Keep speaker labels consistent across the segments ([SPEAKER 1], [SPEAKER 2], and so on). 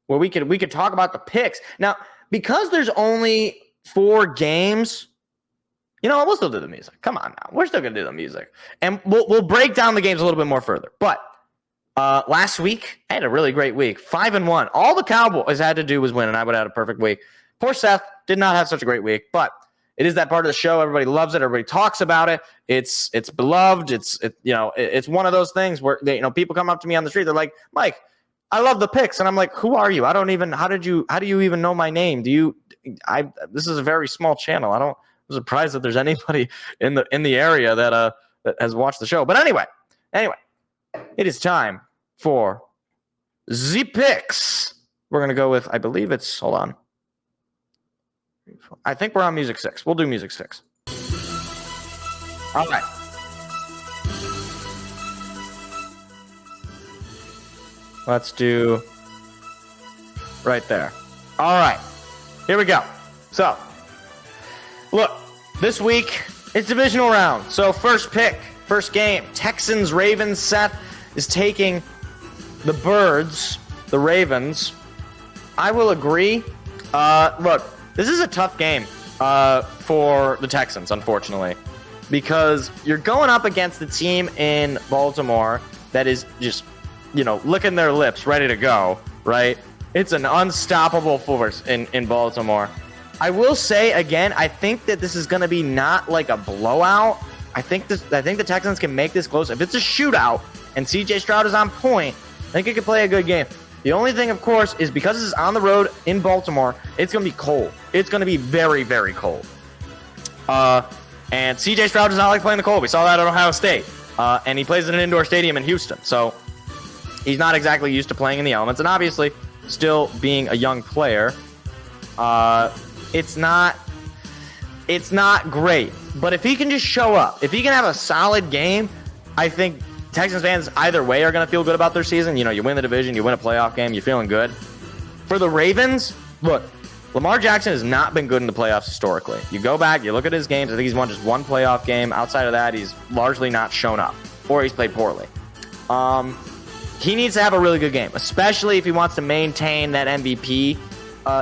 [SPEAKER 1] where we could talk about the picks. Now, because there's only 4 games, you know, we'll still do the music. Come on now. We're still going to do the music. And we'll break down the games a little bit more further. But last week, I had a really great week. 5-1. All the Cowboys had to do was win, and I would have had a perfect week. Poor Seth did not have such a great week, but it is that part of the show. Everybody loves it. Everybody talks about it. It's beloved. It's one of those things where people come up to me on the street. They're like, Mike, I love the picks. And I'm like, who are you? How do you even know my name? This is a very small channel. I'm surprised that there's anybody in the area that has watched the show. But anyway, it is time for the picks. We're going to go with, I believe it's, hold on. I think we're on music 6. We'll do music 6. All right. Let's do right there. All right. Here we go. So, look, this week it's divisional round. So first pick, first game, Texans, Ravens. Seth is taking the Birds, the Ravens. I will agree. Look, this is a tough game for the Texans, unfortunately, because you're going up against the team in Baltimore that is just, licking their lips, ready to go, right? It's an unstoppable force in Baltimore. I will say, again, I think that this is going to be not like a blowout. I think the Texans can make this close. If it's a shootout and C.J. Stroud is on point, I think it could play a good game. The only thing, of course, is because this is on the road in Baltimore, it's going to be cold. It's going to be very, very cold. And C.J. Stroud does not like playing the cold. We saw that at Ohio State. And he plays in an indoor stadium in Houston. So he's not exactly used to playing in the elements. And obviously, still being a young player, it's not great. But if he can just show up, if he can have a solid game, I think Texans fans either way are going to feel good about their season. You win the division, you win a playoff game, you're feeling good. For the Ravens, look, Lamar Jackson has not been good in the playoffs historically. You go back, you look at his games, I think he's won just one playoff game. Outside of that, he's largely not shown up, or he's played poorly. He needs to have a really good game, especially if he wants to maintain that MVP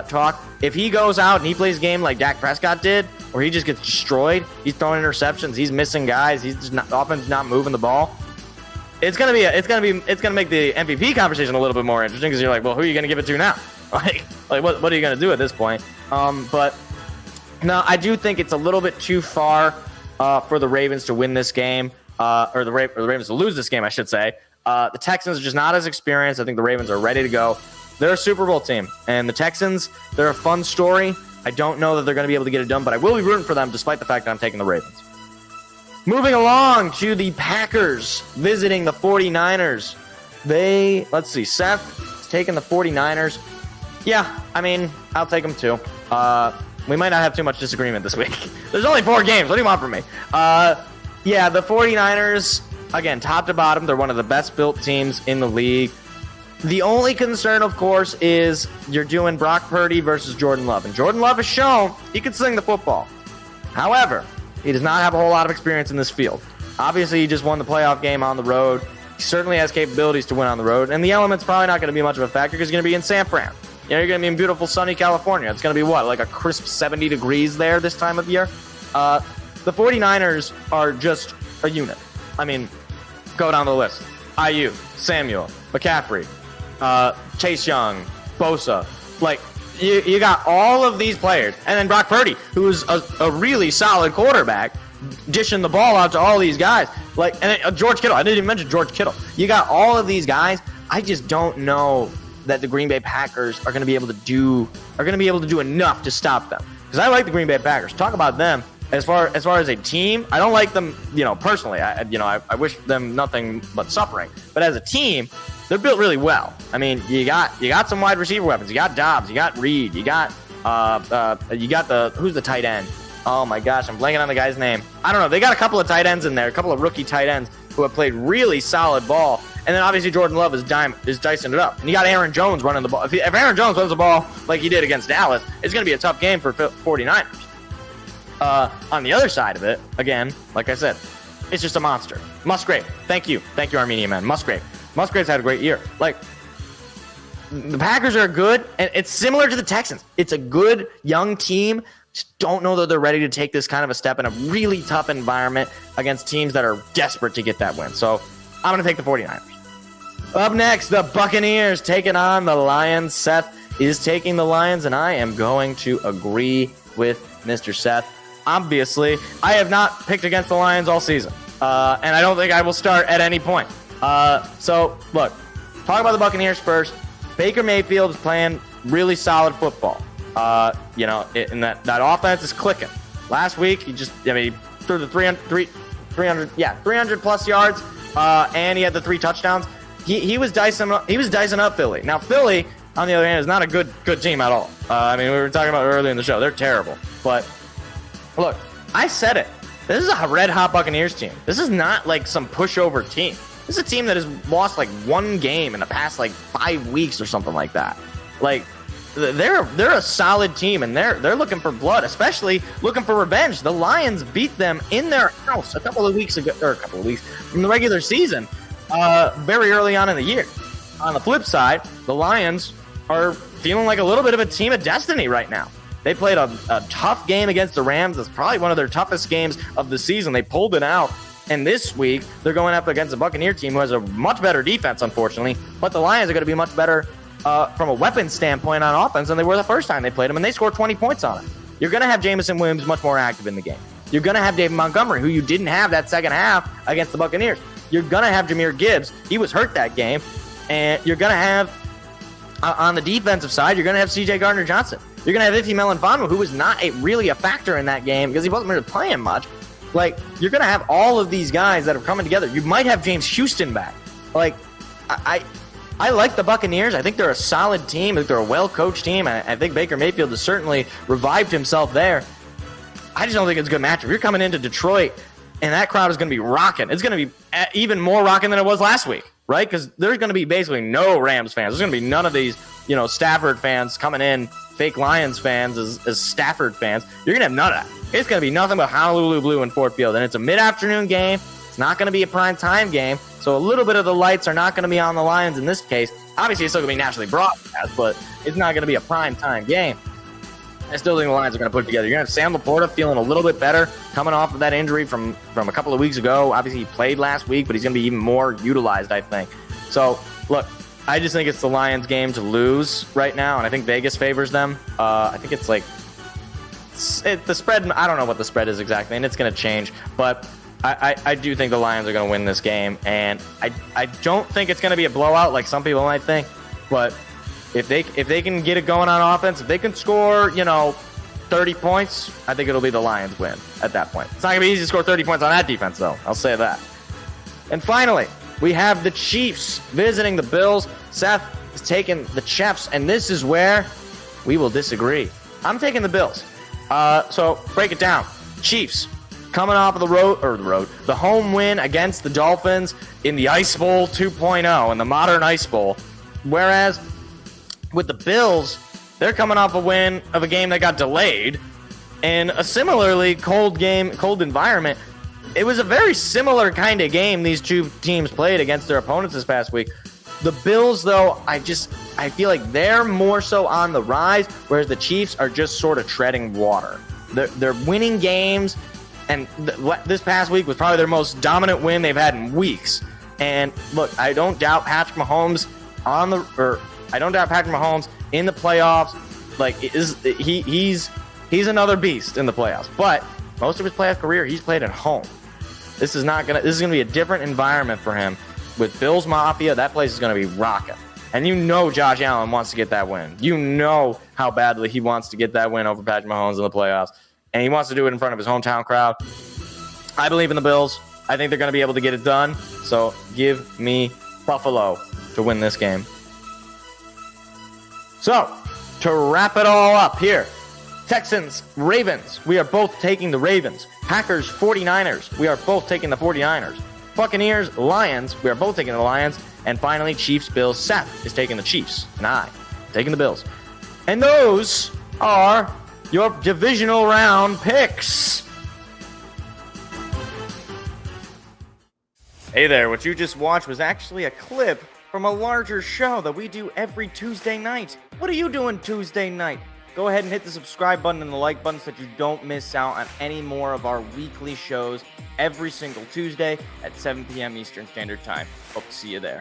[SPEAKER 1] talk. If he goes out and he plays a game like Dak Prescott did, where he just gets destroyed, he's throwing interceptions, he's missing guys, the offense not moving the ball. It's gonna make the MVP conversation a little bit more interesting because you're like, well, who are you gonna give it to now? Like what are you gonna do at this point? But no, I do think it's a little bit too far for the Ravens to win this game, or the Ravens to lose this game, I should say. The Texans are just not as experienced. I think the Ravens are ready to go. They're a Super Bowl team, and the Texans, they're a fun story. I don't know that they're going to be able to get it done, but I will be rooting for them despite the fact that I'm taking the Ravens. Moving along to the Packers visiting the 49ers. Let's see, Seth is taking the 49ers. Yeah, I mean, I'll take them too. We might not have too much disagreement this week. There's only 4 games. What do you want from me? Yeah, the 49ers, again, top to bottom, they're one of the best built teams in the league. The only concern, of course, is you're doing Brock Purdy versus Jordan Love. And Jordan Love has shown he can sling the football. However, he does not have a whole lot of experience in this field. Obviously, he just won the playoff game on the road. He certainly has capabilities to win on the road. And the element's probably not going to be much of a factor because he's going to be in San Fran. You're going to be in beautiful, sunny California. It's going to be like a crisp 70 degrees there this time of year? The 49ers are just a unit. I mean, go down the list. IU, Samuel, McCaffrey, Chase Young, Bosa. Like, you got all of these players. And then Brock Purdy, who's a really solid quarterback, dishing the ball out to all these guys. Like, and George Kittle. I didn't even mention George Kittle. You got all of these guys. I just don't know that the Green Bay Packers are going to be able to do enough to stop them. Because I like the Green Bay Packers. Talk about them as far as a team. I don't like them, personally. I wish them nothing but suffering. But as a team, they're built really well. I mean, you got some wide receiver weapons. You got Dobbs. You got Reed. You got who's the tight end? Oh my gosh, I'm blanking on the guy's name. I don't know. They got a couple of tight ends in there, a couple of rookie tight ends who have played really solid ball. And then obviously Jordan Love is dicing it up. And you got Aaron Jones running the ball. If Aaron Jones runs the ball like he did against Dallas, it's going to be a tough game for 49ers. On the other side of it, again, like I said, it's just a monster. Musgrave. Thank you, Armenian man. Musgrave's had a great year. Like, the Packers are good, and it's similar to the Texans. It's a good young team. Just don't know that they're ready to take this kind of a step in a really tough environment against teams that are desperate to get that win. So I'm going to take the 49ers. Up next, the Buccaneers taking on the Lions. Seth is taking the Lions, and I am going to agree with Mr. Seth. Obviously, I have not picked against the Lions all season, and I don't think I will start at any point. So, look, talk about the Buccaneers first. Baker Mayfield is playing really solid football. And that offense is clicking. Last week, he threw the 300 plus yards, and he had the 3 touchdowns. He was dicing up Philly. Now, Philly, on the other hand, is not a good team at all. We were talking about it earlier in the show. They're terrible. But look, I said it. This is a red-hot Buccaneers team. This is not like some pushover team. This is a team that has lost like 1 game in the past like 5 weeks or something like that. Like, they're a solid team, and they're looking for blood, especially looking for revenge. The Lions beat them in their house a couple of weeks in the regular season, very early on in the year. On the flip side, the Lions are feeling like a little bit of a team of destiny right now. They played a tough game against the Rams. It's probably one of their toughest games of the season. They pulled it out. And this week, they're going up against a Buccaneer team who has a much better defense, unfortunately. But the Lions are going to be much better from a weapon standpoint on offense than they were the first time they played them, and they scored 20 points on it. You're going to have Jameson Williams much more active in the game. You're going to have David Montgomery, who you didn't have that second half against the Buccaneers. You're going to have Jahmyr Gibbs. He was hurt that game. And you're going to have, on the defensive side, you're going to have C.J. Gardner-Johnson. You're going to have Ife Melifonwu, who was not really a factor in that game because he wasn't really playing much. Like, you're going to have all of these guys that are coming together. You might have James Houston back. Like, I like the Buccaneers. I think they're a solid team. I think they're a well-coached team. I think Baker Mayfield has certainly revived himself there. I just don't think it's a good matchup. You're coming into Detroit, and that crowd is going to be rocking. It's going to be even more rocking than it was last week, right? Because there's going to be basically no Rams fans. There's going to be none of these, Stafford fans coming in, fake Lions fans as Stafford fans. You're going to have none of that. It's going to be nothing but Honolulu Blue in Ford Field, and it's a mid-afternoon game. It's not going to be a prime time game, so a little bit of the lights are not going to be on the Lions in this case. Obviously, it's still going to be nationally broadcast, but it's not going to be a prime time game. I still think the Lions are going to put it together. You're going to have Sam Laporta feeling a little bit better coming off of that injury from a couple of weeks ago. Obviously, he played last week, but he's going to be even more utilized, I think. So, look, I just think it's the Lions game to lose right now, and I think Vegas favors them. I think it's like the spread. I don't know what the spread is exactly, and it's going to change, but I do think the Lions are going to win this game, and I don't think it's going to be a blowout like some people might think, but if they can get it going on offense, if they can score, 30 points, I think it'll be the Lions win at that point. It's not going to be easy to score 30 points on that defense, though. I'll say that. And finally, we have the Chiefs visiting the Bills. Seth is taking the Chiefs, and this is where we will disagree. I'm taking the Bills. So break it down. Chiefs coming off of the home win against the Dolphins in the Ice Bowl 2.0, in the modern Ice Bowl. Whereas with the Bills, they're coming off a win of a game that got delayed in a similarly cold environment. It was a very similar kind of game these two teams played against their opponents this past week. The Bills, though, I feel like they're more so on the rise, whereas the Chiefs are just sort of treading water. They're winning games, and this past week was probably their most dominant win they've had in weeks. And look, I don't doubt Patrick Mahomes in the playoffs. Like, he's another beast in the playoffs. But most of his playoff career, he's played at home. This is gonna be a different environment for him. With Bills Mafia, that place is gonna be rocking. And Josh Allen wants to get that win. You know how badly he wants to get that win over Patrick Mahomes in the playoffs. And he wants to do it in front of his hometown crowd. I believe in the Bills. I think they're going to be able to get it done. So give me Buffalo to win this game. So, to wrap it all up here, Texans, Ravens, we are both taking the Ravens. Packers, 49ers, we are both taking the 49ers. Buccaneers, Lions, we are both taking the Lions. And finally, Chiefs, Bills, Seth is taking the Chiefs. And I'm taking the Bills. And those are your divisional round picks. Hey there, what you just watched was actually a clip from a larger show that we do every Tuesday night. What are you doing Tuesday night? Go ahead and hit the subscribe button and the like button so that you don't miss out on any more of our weekly shows every single Tuesday at 7 p.m. Eastern Standard Time. Hope to see you there.